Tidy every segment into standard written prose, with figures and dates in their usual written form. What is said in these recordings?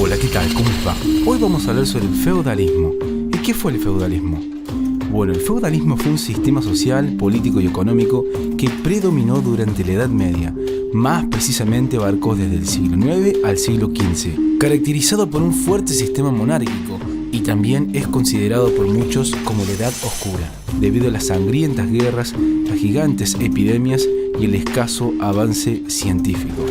Hola, ¿qué tal? ¿Cómo va? Hoy vamos a hablar sobre el feudalismo. ¿Y qué fue el feudalismo? Bueno, el feudalismo fue un sistema social, político y económico que predominó durante la Edad Media. Más precisamente abarcó desde el siglo IX al siglo XV, caracterizado por un fuerte sistema monárquico, y también es considerado por muchos como la Edad Oscura, debido a las sangrientas guerras, las gigantes epidemias y el escaso avance científico.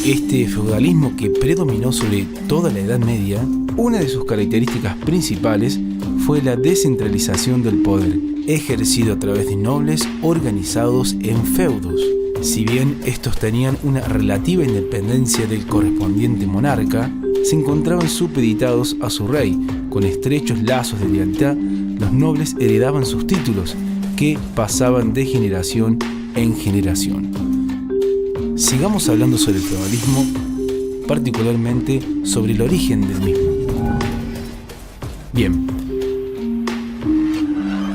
Este feudalismo que predominó sobre toda la Edad Media, una de sus características principales fue la descentralización del poder, ejercido a través de nobles organizados en feudos. Si bien estos tenían una relativa independencia del correspondiente monarca, se encontraban supeditados a su rey. Con estrechos lazos de lealtad, los nobles heredaban sus títulos, que pasaban de generación en generación. Sigamos hablando sobre el feudalismo, particularmente sobre el origen del mismo. Bien,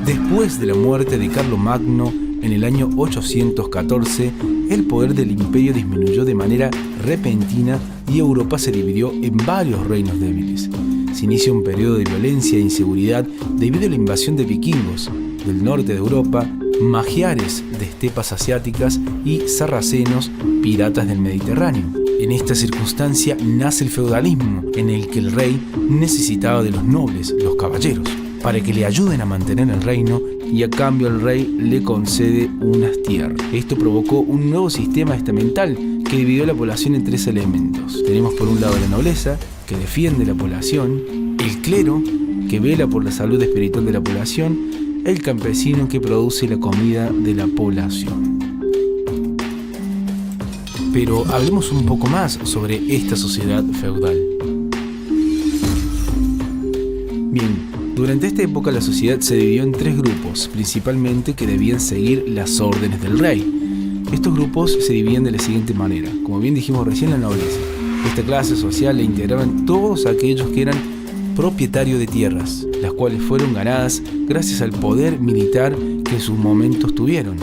después de la muerte de Carlomagno en el año 814, el poder del imperio disminuyó de manera repentina y Europa se dividió en varios reinos débiles. Se inicia un periodo de violencia e inseguridad debido a la invasión de vikingos del norte de Europa, magiares de estepas asiáticas y sarracenos, piratas del Mediterráneo. En esta circunstancia nace el feudalismo, en el que el rey necesitaba de los nobles, los caballeros, para que le ayuden a mantener el reino, y a cambio el rey le concede unas tierras. Esto provocó un nuevo sistema estamental que dividió la población en tres elementos. Tenemos por un lado la nobleza, que defiende la población, el clero, que vela por la salud espiritual de la población, el campesino, que produce la comida de la población. Pero hablemos un poco más sobre esta sociedad feudal. Bien, durante esta época la sociedad se dividió en tres grupos, principalmente que debían seguir las órdenes del rey. Estos grupos se dividían de la siguiente manera. Como bien dijimos recién, la nobleza. Esta clase social la integraban todos aquellos que eran propietarios de tierras, las cuales fueron ganadas gracias al poder militar que en sus momentos tuvieron.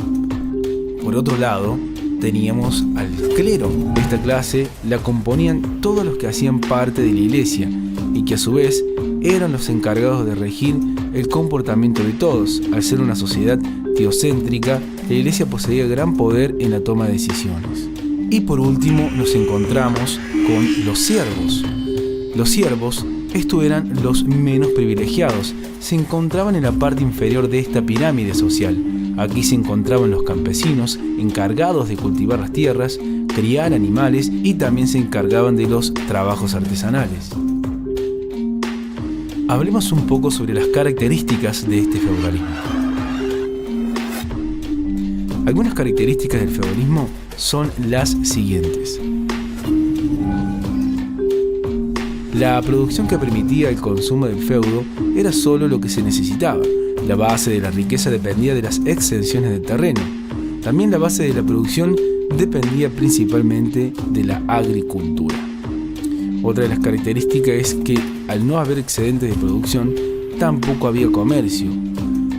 Por otro lado, teníamos al clero. Esta clase la componían todos los que hacían parte de la iglesia y que a su vez eran los encargados de regir el comportamiento de todos. Al ser una sociedad teocéntrica, la iglesia poseía gran poder en la toma de decisiones. Y por último nos encontramos con los siervos. Los siervos, estos eran los menos privilegiados, se encontraban en la parte inferior de esta pirámide social. Aquí se encontraban los campesinos, encargados de cultivar las tierras, criar animales y también se encargaban de los trabajos artesanales. Hablemos un poco sobre las características de este feudalismo. Algunas características del feudalismo son las siguientes. La producción que permitía el consumo del feudo era solo lo que se necesitaba. La base de la riqueza dependía de las extensiones del terreno. También la base de la producción dependía principalmente de la agricultura. Otra de las características es que al no haber excedentes de producción, tampoco había comercio,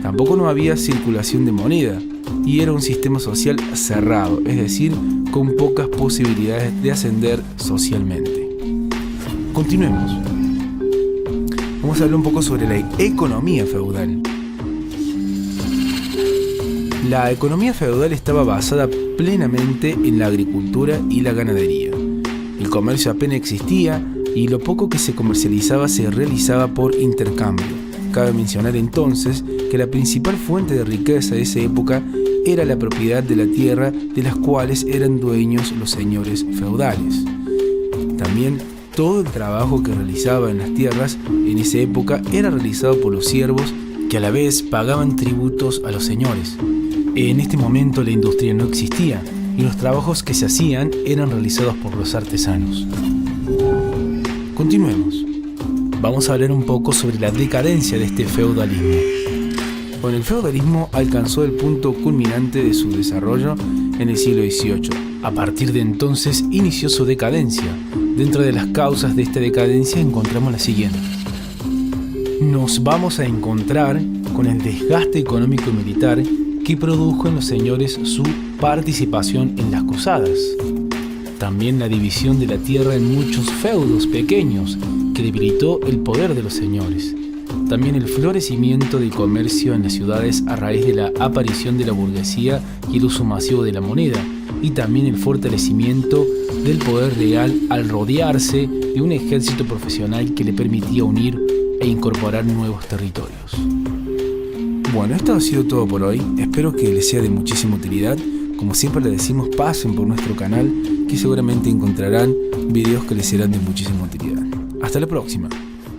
tampoco no había circulación de moneda, y era un sistema social cerrado, es decir, con pocas posibilidades de ascender socialmente. Continuemos. Vamos a hablar un poco sobre la economía feudal. La economía feudal estaba basada plenamente en la agricultura y la ganadería. El comercio apenas existía y lo poco que se comercializaba se realizaba por intercambio. Cabe mencionar entonces que la principal fuente de riqueza de esa época era la propiedad de la tierra, de las cuales eran dueños los señores feudales. También todo el trabajo que realizaba en las tierras en esa época era realizado por los siervos, que a la vez pagaban tributos a los señores. En este momento la industria no existía y los trabajos que se hacían eran realizados por los artesanos. Continuemos. Vamos a hablar un poco sobre la decadencia de este feudalismo. Bueno, el feudalismo alcanzó el punto culminante de su desarrollo en el siglo XVIII. A partir de entonces inició su decadencia. Dentro de las causas de esta decadencia encontramos las siguientes. Nos vamos a encontrar con el desgaste económico y militar que produjo en los señores su participación en las cruzadas. También la división de la tierra en muchos feudos pequeños, que debilitó el poder de los señores. También el florecimiento del comercio en las ciudades a raíz de la aparición de la burguesía y el uso masivo de la moneda, y también el fortalecimiento del poder real al rodearse de un ejército profesional que le permitía unir e incorporar nuevos territorios. Bueno, esto ha sido todo por hoy. Espero que les sea de muchísima utilidad. Como siempre les decimos, pasen por nuestro canal, que seguramente encontrarán videos que les serán de muchísima utilidad. Hasta la próxima.